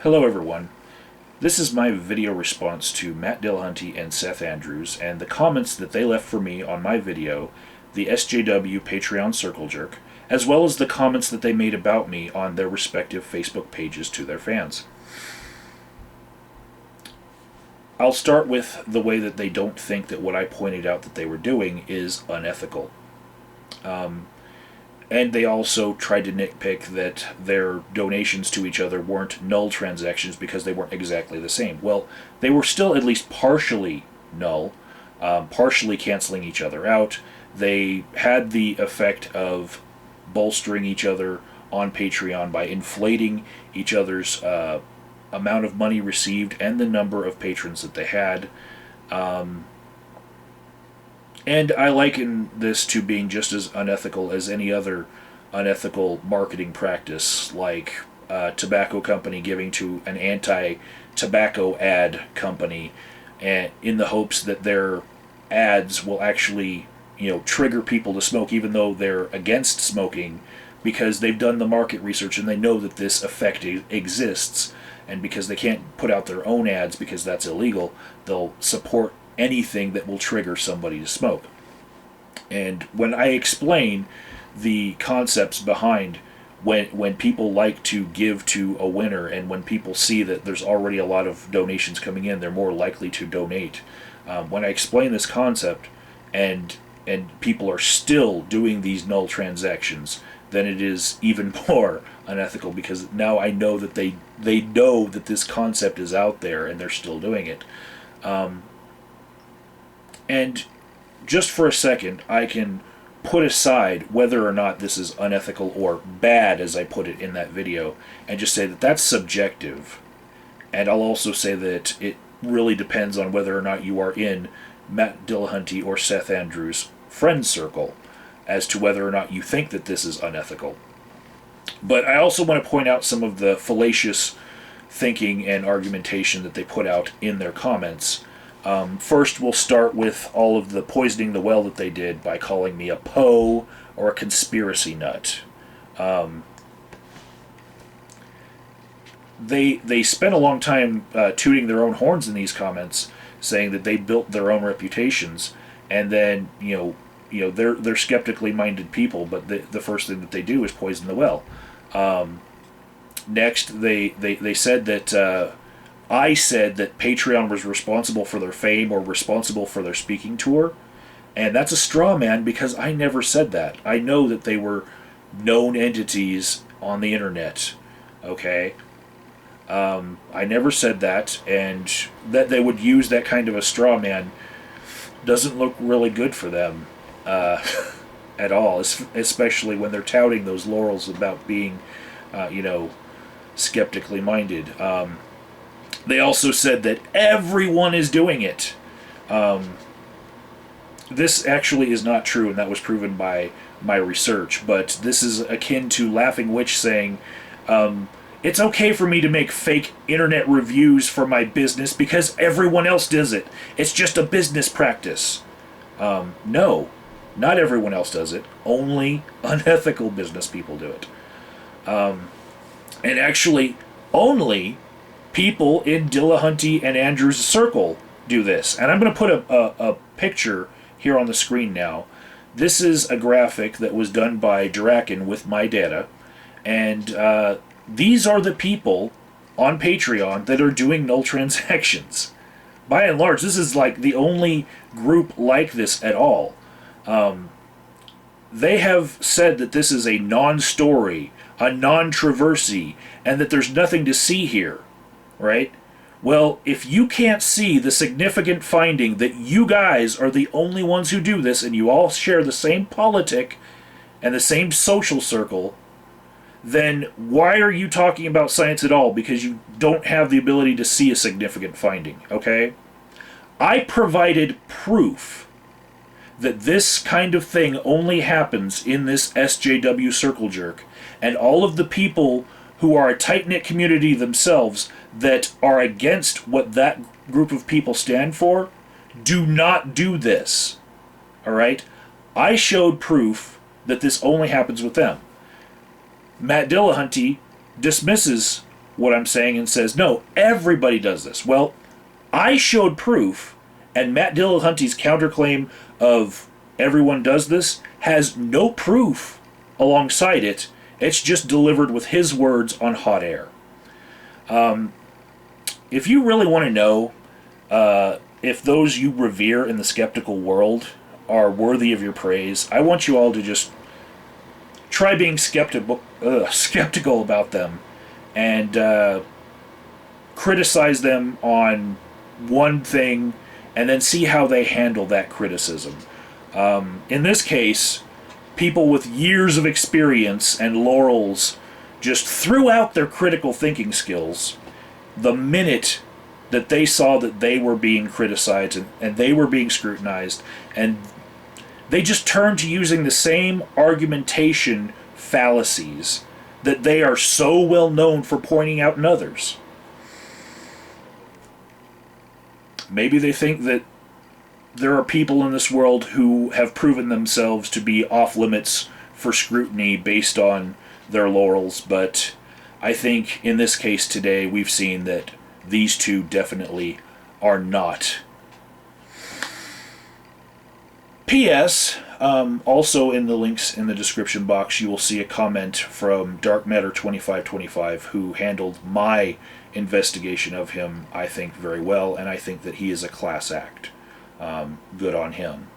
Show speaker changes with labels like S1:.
S1: Hello everyone. This is my video response to Matt Dillahunty and Seth Andrews and the comments that they left for me on my video, the SJW Patreon Circle Jerk, as well as the comments that they made about me on their respective Facebook pages to their fans. I'll start with the way that they don't think that what I pointed out that they were doing is unethical. And they also tried to nitpick that their donations to each other weren't null transactions because they weren't exactly the same. Well, they were still at least partially null, partially canceling each other out. They had the effect of bolstering each other on Patreon by inflating each other's amount of money received and the number of patrons that they had. And I liken this to being just as unethical as any other unethical marketing practice, like a tobacco company giving to an anti-tobacco ad company and in the hopes that their ads will actually, trigger people to smoke even though they're against smoking because they've done the market research and they know that this effect exists, and because they can't put out their own ads because that's illegal, they'll support anything that will trigger somebody to smoke. And when I explain the concepts behind when people like to give to a winner and when people see that there's already a lot of donations coming in, they're more likely to donate. When I explain this concept and people are still doing these null transactions, then it is even more unethical because now I know that they know that this concept is out there and they're still doing it. And just for a second, I can put aside whether or not this is unethical or bad, as I put it in that video, and just say that that's subjective. And I'll also say that it really depends on whether or not you are in Matt Dillahunty or Seth Andrews' friend circle as to whether or not you think that this is unethical. But I also want to point out some of the fallacious thinking and argumentation that they put out in their comments. First, we'll start with all of the poisoning the well that they did by calling me a Poe or a conspiracy nut. They spent a long time tooting their own horns in these comments, saying that they built their own reputations, and then they're skeptically minded people, but the first thing that they do is poison the well. Next, they said that I said that Patreon was responsible for their fame or responsible for their speaking tour, and that's a straw man because I never said that. I know that they were known entities on the internet, okay? I never said that, and that they would use that kind of a straw man doesn't look really good for them at all, especially when they're touting those laurels about being, skeptically minded. They also said that everyone is doing it. This actually is not true, and that was proven by my research, but this is akin to Laughing Witch saying, it's okay for me to make fake internet reviews for my business because everyone else does it. It's just a business practice. No, not everyone else does it. Only unethical business people do it. And actually, only people in Dillahunty and Andrews' circle do this. And I'm going to put a picture here on the screen now. This is a graphic that was done by Durakken with my data. And these are the people on Patreon that are doing null transactions. By and large, this is like the only group like this at all. They have said that this is a non-story, a non-traversy, and that there's nothing to see here. Right? Well, if you can't see the significant finding that you guys are the only ones who do this and you all share the same politic and the same social circle, then why are you talking about science at all? Because you don't have the ability to see a significant finding, okay? I provided proof that this kind of thing only happens in this SJW circle jerk, and all of the people who are a tight-knit community themselves that are against what that group of people stand for do not do this. All right? I showed proof that this only happens with them. Matt Dillahunty dismisses what I'm saying and says, no, everybody does this. Well, I showed proof, and Matt Dillahunty's counterclaim of everyone does this has no proof alongside it. It's just delivered with his words on hot air. If you really want to know if those you revere in the skeptical world are worthy of your praise, I want you all to just try being skeptical about them and criticize them on one thing and then see how they handle that criticism. In this case, people with years of experience and laurels just threw out their critical thinking skills the minute that they saw that they were being criticized and they were being scrutinized, and they just turned to using the same argumentation fallacies that they are so well known for pointing out in others. Maybe they think that there are people in this world who have proven themselves to be off limits for scrutiny based on their laurels, but I think in this case today we've seen that these two definitely are not. P.S. Also in the links in the description box you will see a comment from Dark Matter 2525 who handled my investigation of him, I think, very well, and I think that he is a class act. Good on him.